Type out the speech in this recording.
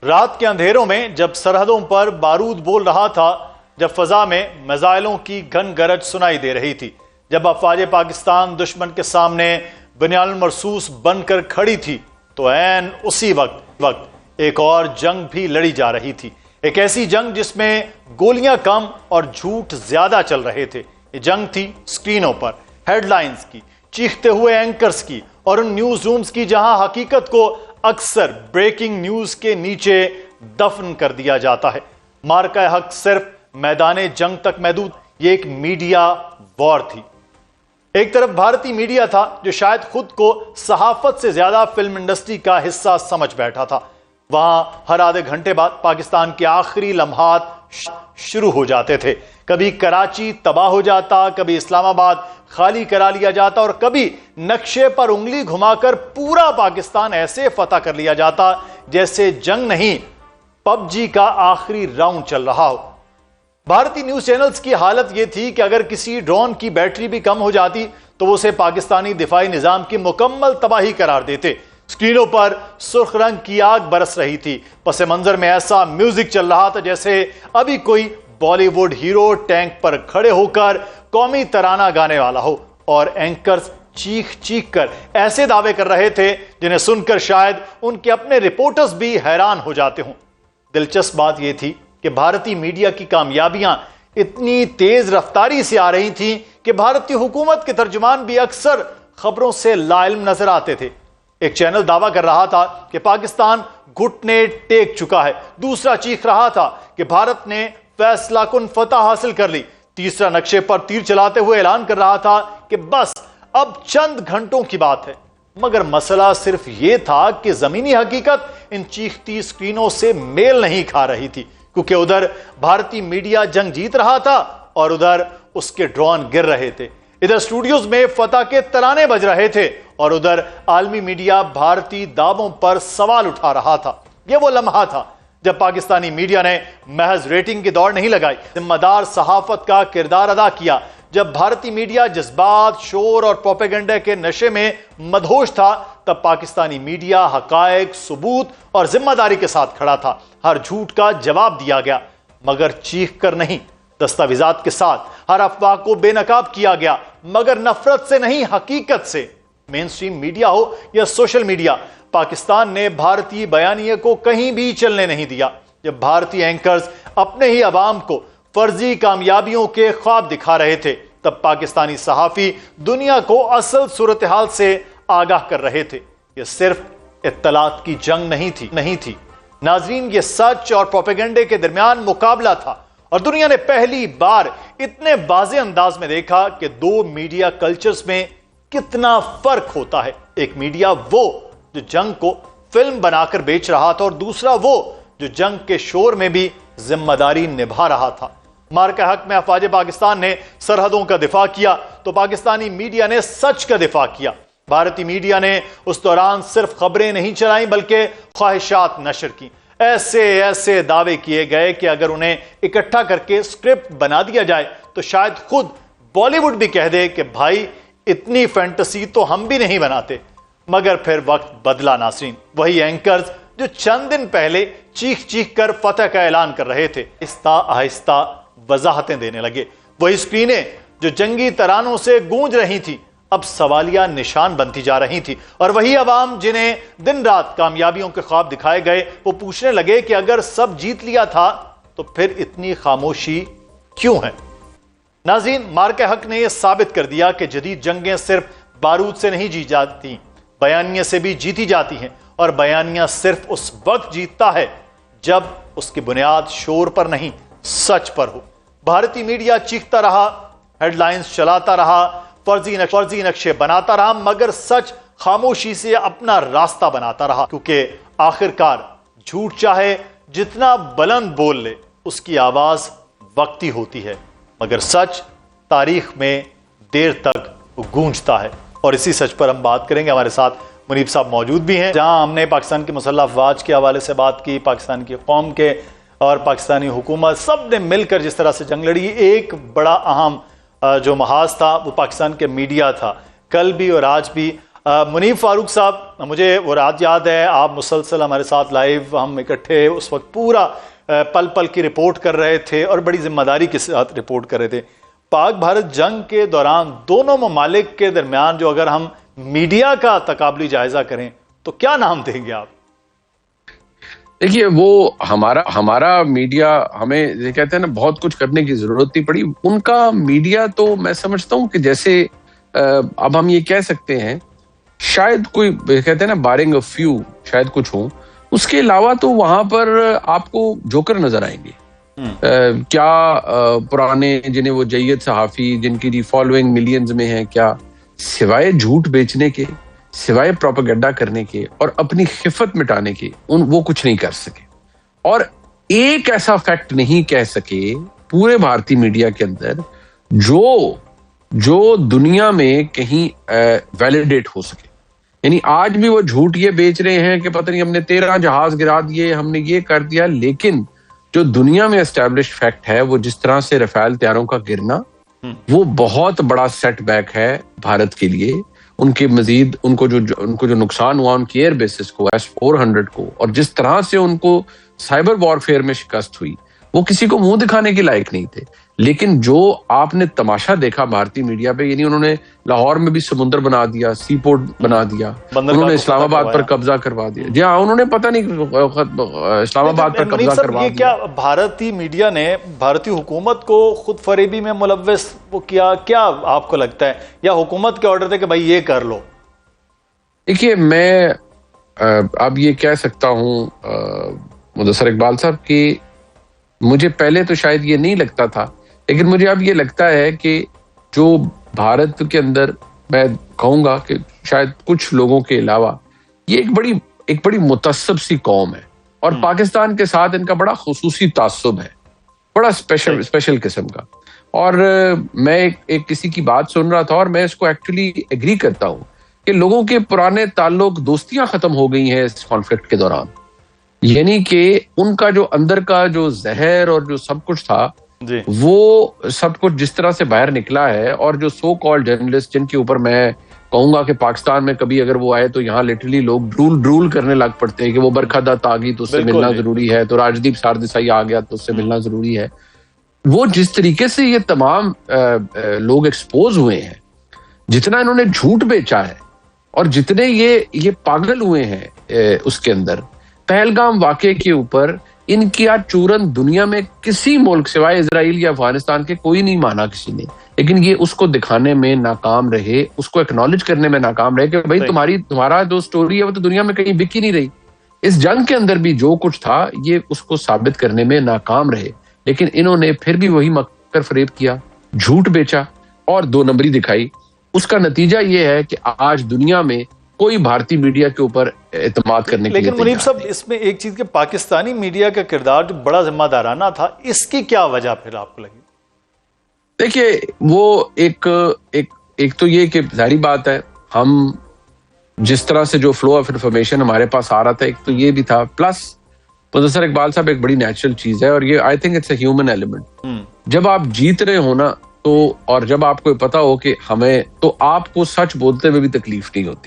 رات کے اندھیروں میں جب سرحدوں پر بارود بول رہا تھا، جب فضا میں میزائلوں کی گھن گرج سنائی دے رہی تھی، جب افواج پاکستان دشمن کے سامنے بنیان المرصوص بن کر کھڑی تھی، تو عین اسی وقت ایک اور جنگ بھی لڑی جا رہی تھی۔ ایک ایسی جنگ جس میں گولیاں کم اور جھوٹ زیادہ چل رہے تھے۔ یہ جنگ تھی سکرینوں پر، ہیڈ لائنز کی، چیختے ہوئے اینکرز کی اور ان نیوز رومز کی جہاں حقیقت کو اکثر بریکنگ نیوز کے نیچے دفن کر دیا جاتا ہے۔ مارکہ حق صرف میدان جنگ تک محدود، یہ ایک میڈیا وار تھی۔ ایک طرف بھارتی میڈیا تھا جو شاید خود کو صحافت سے زیادہ فلم انڈسٹری کا حصہ سمجھ بیٹھا تھا۔ وہاں ہر آدھے گھنٹے بعد پاکستان کے آخری لمحات شروع ہو جاتے تھے۔ کبھی کراچی تباہ ہو جاتا، کبھی اسلام آباد خالی کرا لیا جاتا اور کبھی نقشے پر انگلی گھما کر پورا پاکستان ایسے فتح کر لیا جاتا جیسے جنگ نہیں، پب جی کا آخری راؤنڈ چل رہا ہو۔ بھارتی نیوز چینلز کی حالت یہ تھی کہ اگر کسی ڈرون کی بیٹری بھی کم ہو جاتی تو وہ اسے پاکستانی دفاعی نظام کی مکمل تباہی قرار دیتے۔ سکرینوں پر سرخ رنگ کی آگ برس رہی تھی، پس منظر میں ایسا میوزک چل رہا تھا جیسے ابھی کوئی بالی ووڈ ہیرو ٹینک پر کھڑے ہو کر قومی ترانہ گانے والا ہو، اور اینکرز چیخ چیخ کر ایسے دعوے کر رہے تھے جنہیں سن کر شاید ان کے اپنے رپورٹرز بھی حیران ہو جاتے ہوں۔ دلچسپ بات یہ تھی کہ بھارتی میڈیا کی کامیابیاں اتنی تیز رفتاری سے آ رہی تھیں کہ بھارتی حکومت کے ترجمان بھی اکثر خبروں سے لا علم نظر آتے تھے۔ ایک چینل دعویٰ کر رہا تھا کہ پاکستان گھٹنے ٹیک چکا ہے، دوسرا چیخ رہا تھا کہ بھارت نے فیصلہ کن فتح حاصل کر لی، تیسرا نقشے پر تیر چلاتے ہوئے اعلان کر رہا تھا کہ بس اب چند گھنٹوں کی بات ہے۔ مگر مسئلہ صرف یہ تھا کہ زمینی حقیقت ان چیختی سکرینوں سے میل نہیں کھا رہی تھی، کیونکہ ادھر بھارتی میڈیا جنگ جیت رہا تھا اور ادھر اس کے ڈرون گر رہے تھے۔ ادھر سٹوڈیوز میں فتح کے ترانے بج رہے تھے اور ادھر عالمی میڈیا بھارتی دعووں پر سوال اٹھا رہا تھا۔ یہ وہ لمحہ تھا جب پاکستانی میڈیا نے محض ریٹنگ کی دوڑ نہیں لگائی، ذمہ دار صحافت کا کردار ادا کیا۔ جب بھارتی میڈیا جذبات، شور اور پروپیگنڈے کے نشے میں مدہوش تھا، تب پاکستانی میڈیا حقائق، ثبوت اور ذمہ داری کے ساتھ کھڑا تھا۔ ہر جھوٹ کا جواب دیا گیا، مگر چیخ کر نہیں، دستاویزات کے ساتھ۔ ہر افواہ کو بے نقاب کیا گیا، مگر نفرت سے نہیں، حقیقت سے۔ مین سٹریم میڈیا ہو یا سوشل میڈیا، پاکستان نے بھارتی بیانیے کو کہیں بھی چلنے نہیں دیا۔ جب بھارتی اینکرز اپنے ہی عوام کو فرضی کامیابیوں کے خواب دکھا رہے تھے، تب پاکستانی صحافی دنیا کو اصل صورتحال سے آگاہ کر رہے تھے۔ یہ صرف اطلاعات کی جنگ نہیں تھی ناظرین، یہ سچ اور پروپیگنڈے کے درمیان مقابلہ تھا، اور دنیا نے پہلی بار اتنے واضح انداز میں دیکھا کہ دو میڈیا کلچرز میں کتنا فرق ہوتا ہے۔ ایک میڈیا وہ جو جنگ کو فلم بنا کر بیچ رہا تھا، اور دوسرا وہ جو جنگ کے شور میں بھی ذمہ داری نبھا رہا تھا۔ مارکہ حق میں افواج پاکستان نے سرحدوں کا دفاع کیا تو پاکستانی میڈیا نے سچ کا دفاع کیا۔ بھارتی میڈیا نے اس دوران صرف خبریں نہیں چلائیں بلکہ خواہشات نشر کی۔ ایسے دعوے کیے گئے کہ اگر انہیں اکٹھا کر کے سکرپٹ بنا دیا جائے تو شاید خود بالی ووڈ بھی کہہ دے کہ بھائی اتنی فینٹسی تو ہم بھی نہیں بناتے۔ مگر پھر وقت بدلا ناظرین۔ وہی اینکرز جو چند دن پہلے چیخ چیخ کر فتح کا اعلان کر رہے تھے، آہستہ آہستہ وضاحتیں دینے لگے۔ وہی سکرینیں جو جنگی ترانوں سے گونج رہی تھی، اب سوالیہ نشان بنتی جا رہی تھی، اور وہی عوام جنہیں دن رات کامیابیوں کے خواب دکھائے گئے، وہ پوچھنے لگے کہ اگر سب جیت لیا تھا تو پھر اتنی خاموشی کیوں ہے؟ ناظرین، مارکہ حق نے یہ ثابت کر دیا کہ جدید جنگیں صرف بارود سے نہیں جیت جاتی، بیانیے سے بھی جیتی جاتی ہیں، اور بیانیہ صرف اس وقت جیتتا ہے جب اس کی بنیاد شور پر نہیں، سچ پر ہو۔ بھارتی میڈیا چیختا رہا، ہیڈ لائنز چلاتا رہا، فرضی نقشے بناتا رہا، مگر سچ خاموشی سے اپنا راستہ بناتا رہا، کیونکہ آخرکار جھوٹ چاہے جتنا بلند بول لے، اس کی آواز وقتی ہوتی ہے، مگر سچ تاریخ میں دیر تک گونجتا ہے۔ اور اسی سچ پر ہم بات کریں گے۔ ہمارے ساتھ منیب صاحب موجود بھی ہیں، جہاں ہم نے پاکستان کی مسلح افواج کے حوالے سے بات کی، پاکستان کی قوم کے اور پاکستانی حکومت، سب نے مل کر جس طرح سے جنگ لڑی۔ ایک بڑا اہم جو محاذ تھا وہ پاکستان کے میڈیا تھا۔ کل بھی اور آج بھی منیب فاروق صاحب, مجھے وہ رات یاد ہے, آپ مسلسل ہمارے ساتھ لائیو ہم اکٹھے اس وقت پورا پل پل کی رپورٹ کر رہے تھے اور بڑی ذمہ داری کے ساتھ رپورٹ کر رہے تھے. پاک بھارت جنگ کے دوران دونوں ممالک کے درمیان جو اگر ہم میڈیا کا تقابلی جائزہ کریں تو کیا نام دیں گے آپ؟ دیکھیے, وہ ہمارا میڈیا, ہمیں یہ کہتے ہیں نا بہت کچھ کرنے کی ضرورت نہیں پڑی. ان کا میڈیا تو میں سمجھتا ہوں کہ جیسے اب ہم یہ کہہ سکتے ہیں شاید کوئی کہتے ہیں نا بارنگ اے فیو شاید کچھ ہوں, اس کے علاوہ تو وہاں پر آپ کو جوکر نظر آئیں گے. کیا پرانے جنہیں وہ جید صحافی جن کی فالوئنگ ملینز میں ہے, کیا سوائے جھوٹ بیچنے کے, سوائے پروپیگنڈا کرنے کے اور اپنی خفت مٹانے کے وہ کچھ نہیں کر سکے. اور ایک ایسا فیکٹ نہیں کہہ سکے پورے بھارتی میڈیا کے اندر جو دنیا میں کہیں ویلیڈیٹ ہو سکے. یعنی آج بھی وہ جھوٹ یہ بیچ رہے ہیں کہ پتہ نہیں ہم نے 13 جہاز گرا دیے, ہم نے یہ کر دیا, لیکن جو دنیا میں اسٹیبلش فیکٹ ہے وہ جس طرح سے رفیل طیاروں کا گرنا وہ بہت بڑا سیٹ بیک ہے بھارت کے لیے. ان کے مزید ان کو جو نقصان ہوا ان کی ایئر بیسز کو, S-400 کو, اور جس طرح سے ان کو سائبر وارفیئر میں شکست ہوئی, وہ کسی کو منہ دکھانے کے لائق نہیں تھے. لیکن جو آپ نے تماشا دیکھا بھارتی میڈیا پہ, یعنی انہوں نے لاہور میں بھی سمندر بنا دیا, سی پورٹ بنا دیا, انہوں نے اسلام آباد پر قبضہ کروا دیا. جی ہاں, انہوں نے پتہ نہیں اسلام آباد پر قبضہ کروا دیا. کیا بھارتی میڈیا نے بھارتی حکومت کو خود فریبی میں ملوث وہ کیا آپ کو لگتا ہے, یا حکومت کے آرڈر تھے کہ بھائی یہ کر لو؟ دیکھیے, میں اب یہ کہہ سکتا ہوں مدثر اقبال صاحب کہ مجھے پہلے تو شاید یہ نہیں لگتا تھا, لیکن مجھے اب یہ لگتا ہے کہ جو بھارت کے اندر میں کہوں گا کہ شاید کچھ لوگوں کے علاوہ یہ ایک بڑی متعصب سی قوم ہے, اور پاکستان کے ساتھ ان کا بڑا خصوصی تعصب ہے, بڑا اسپیشل قسم کا. اور میں ایک کسی کی بات سن رہا تھا اور میں اس کو ایکچولی ایگری کرتا ہوں کہ لوگوں کے پرانے تعلق, دوستیاں ختم ہو گئی ہیں اس کانفلکٹ کے دوران. یعنی کہ ان کا جو اندر کا جو زہر اور جو سب کچھ تھا جی, وہ سب کچھ جس طرح سے باہر نکلا ہے. اور جو سو کالڈ جرنلسٹ جن کے اوپر میں کہوں گا کہ پاکستان میں کبھی اگر وہ آئے تو یہاں لٹرلی لوگ ڈرول کرنے لگ پڑتے ہیں کہ وہ برکھا دت آ گئی تو اس سے ملنا ضروری ہے, تو راجدیپ ساردیسائی آ گیا تو اس سے ملنا ضروری ہے. وہ جس طریقے سے یہ تمام لوگ ایکسپوز ہوئے ہیں, جتنا انہوں نے جھوٹ بیچا ہے اور جتنے یہ پاگل ہوئے ہیں اس کے اندر, پہلگام واقعے کے اوپر ان کی چورن دنیا میں کسی ملک سوائے اسرائیل یا افغانستان کے کوئی نہیں مانا کسی نے. لیکن یہ اس کو دکھانے میں ناکام رہے, اس کو ایکنالج کرنے میں ناکام رہے کہ بھائی تمہارا جو سٹوری ہے وہ تو دنیا میں کہیں بک ہی نہیں رہی. اس جنگ کے اندر بھی جو کچھ تھا یہ اس کو ثابت کرنے میں ناکام رہے, لیکن انہوں نے پھر بھی وہی مکر فریب کیا, جھوٹ بیچا اور 2 نمبری دکھائی. اس کا نتیجہ یہ ہے کہ آج دنیا میں کوئی بھارتی میڈیا کے اوپر اعتماد کرنے کے لیے. لیکن منیب صاحب, اس میں ایک چیز کہ پاکستانی میڈیا کا کردار جو بڑا ذمہ دارانہ تھا, اس کی کیا وجہ پھر آپ کو لگی؟ دیکھیے, وہ ایک تو یہ کہ ظاہری بات ہے ہم جس طرح سے جو فلو آف انفارمیشن ہمارے پاس آ رہا تھا, ایک تو یہ بھی تھا, پلس مدثر اقبال صاحب ایک بڑی نیچرل چیز ہے, اور یہ I think it's a human element. جب آپ جیت رہے ہو نا تو, اور جب آپ کو پتا ہو کہ ہمیں, تو آپ کو سچ بولتے ہوئے بھی تکلیف نہیں ہوتی.